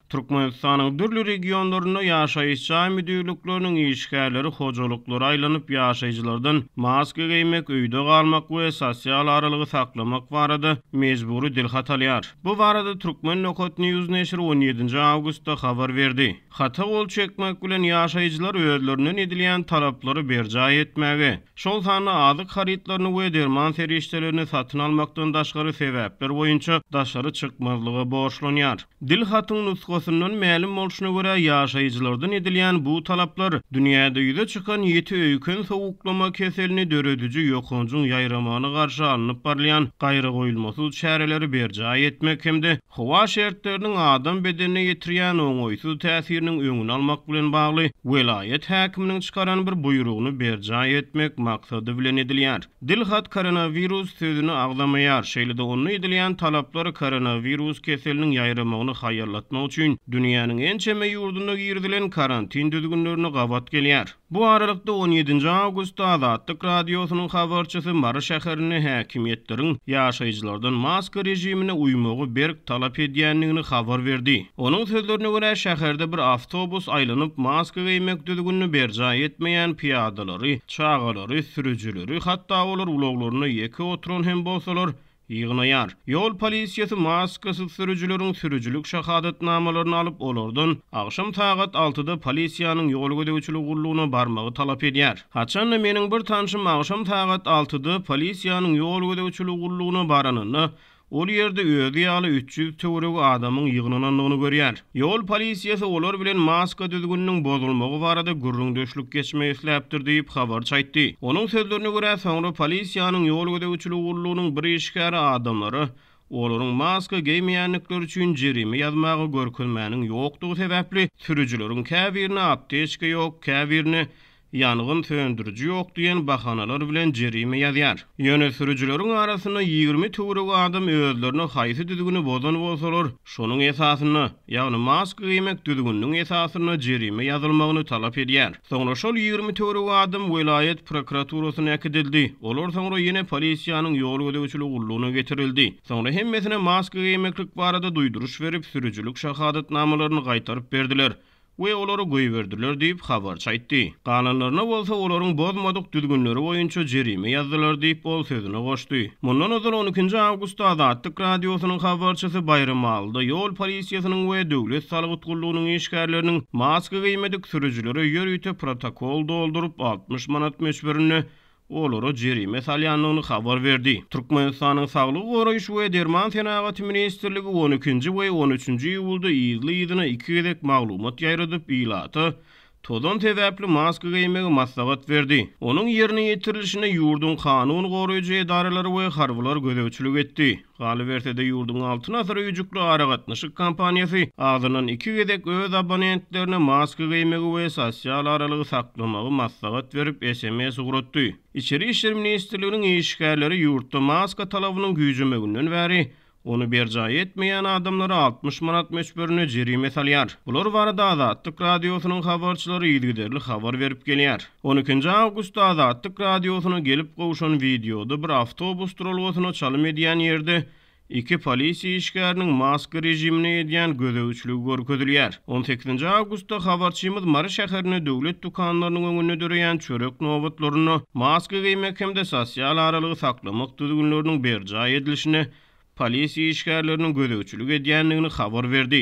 Türkmenistanyň dürli regionlaryna ýaşaýyşçy müdürlikleriniň işgärleri hojalyklary aýlanyp ýaşaýjylardan maska giýmek, öýde galmak we sosial aralygy saklamak barada mejburi dilhat alýar. Bu barada Türkmen Nokot News neşri 17 awgustda habar berdi. Hata gol çekmek bilen ýaşaýjylar özlerinden edilýän talaplary berjay etmäge, şol sany azyk haritlaryny we derman serişdelerini satyn almakdan daşgary sebäpler boýunça daşary çykmazlygy borçlanýar. Dilhatyň nusgasynyň ma'lum bolşuny görä ýaşaýjylardan edilýän bu talaplar dünýäde ýüze çykan 7 öýkün sowuklama keselini döredüji ýokunjyň ýaýramany garşy alynıp barlayan gaýry goýulmasy çäreleri berjay etmek hemde howa şertleriniň adam bedenine ýetirýän oňoýsuz täsiriniň öňüni almak bilen bagly welaýet häkiminiň çykaran bir buýrugyny berjay etmek maksady bilen edilýär. Dilhat koronavirus sözüni agdamaýar, şeýle-de onu edilýän talaplar koronavirus keseliniň ýaýramagyny haýarlatmak üçin dünýäniň en çeme ýurduna girdilen karantin düzgünlerini gabat gelýär. Bu aralykda 17 awgustda Azatlyk radiosynyň habarçysy Mara şäherine häkimiýetleriň ýaşaýjylardan maska rejimine uymagy berk talap edýänligini habar berdi. Onuň sözlerine görä şäherde bir awtobus aýlanyp maska giýmek düzgünini berjay etmeýän piýadalary, çagalary, sürüjüleri, hatda olar ulaglaryna ýeke oturan hem bolsalar ýygnaýar. Ýol polisiýasy maskasyz sürüjüleriň sürüjülük şahadatnamalaryny alyp olardan akşam saat 6-da polisiýanyň ýol gödäwçilik gurulugyna barmagy talap edýär. Haçan meniň bir tanşym akşam saat 6-da polisiýanyň ýol gödäwçilik gurulugyna baranyny, ol ýerde özi ýaly 300 töweregi adamyň ýygnananyny görýär. Ýol polisiýasy olar bilen maska düzgüniniň bozulmagy barada gürrüňdeşlik geçmeýi isläpdir diýip habar çaýtdy. Onuň sözlerine görä soňra polisiýanyň ýol gödäwçilik gurulugynyň bir işgäri adamlary olaryň maska giýmeýänlikleri üçin jerime ýazmagy görkezmäniň ýokdugy sebäpli sürüjüleriň käbirine apteşka ýok, käbirine ýangyn söndürüji ýok diýen bahanalar bilen jerime ýazýar. Ýöne sürüjüleriň arasyna 20 töweregi adam özlerini haýsy düzgüni bozan bolsalar, şonuň esasyny, ýagny maska giýmek düzgüniniň esasyna jerime ýazylmagyny talap edýär. Soňra şol 20 töweregi adam welaýet prokuraturasyna äkidildi. Olar soňra ýene polisiýanyň ýol gödäwçilik gurulugyna getirildi. Soňra hemmesine maska giýmeklik barada duýduruş berip sürüjülük şahadatnamalaryny gaýtaryp berdiler we olary goýberdiler diýip habar çaýtdy. Kanunlaryna bolsa olaryň bozmadyk düzgünleri boýunça jerime ýazdylar diýip bol sözüne goşdy. Mundan öňe 12 awgustda Azatlyk radiosynyň habarçysy Bayram aldy. Ýol polisiýasynyň we döwlet salyk tutgunlygynyň işgärleriniň maska giýmedik sürüjülere ýörüýte protokol doldurup 60 manat meşberini olary jerime salýanlygyny habar berdi. Türkmenistanyň Saglyk goraýyş we derman senagat ministrligi 12 we 13 iýulda ýyly ýylyna 2 gedek maglumat ýaýradyp ýylaty tozan sebäpli maska giýmegi maslahat berdi. Onuň ýerine ýetirilişine ýurdun kanun goraýjy edaralary we harbylar gödäwçilik etdi. Galy bersede ýurdun 6 nasır üýjükli aragatnaşyk kampaniýasy azynyň 2 gedek öz abonentlerine maska giýmegi we sosial aralygy saklamagy maslahat berip SMS ugrutdy. İçeri işler ministrliginiň işgärleri ýurtda maska talabynyň güýjemeginden bäri onu berjay etmeýän adamlara 60 manat meşberini jerime salýar. Bular barada Azatlyk radiosynyň habarçylary ýygyderli habar berip gelýär. 12 awgustda Azatlyk radiosyna gelip gowşan videoda bir awtobus durulgasyna çalym edýän ýerde 2 polisiýa işgäriniň maska rejimine edýän gödäwçiligi görkezilýär. 18 awgustda habarçymyz Mara şäherine döwlet dukanlarynyň öňüne döreýän çörek nowatlaryny maska giýmek hemde sosial aralygy saklamak düzgünleriniň berjay edilişine polisiýa işgärleriniň gödäwçilik edýänligini habar berdi.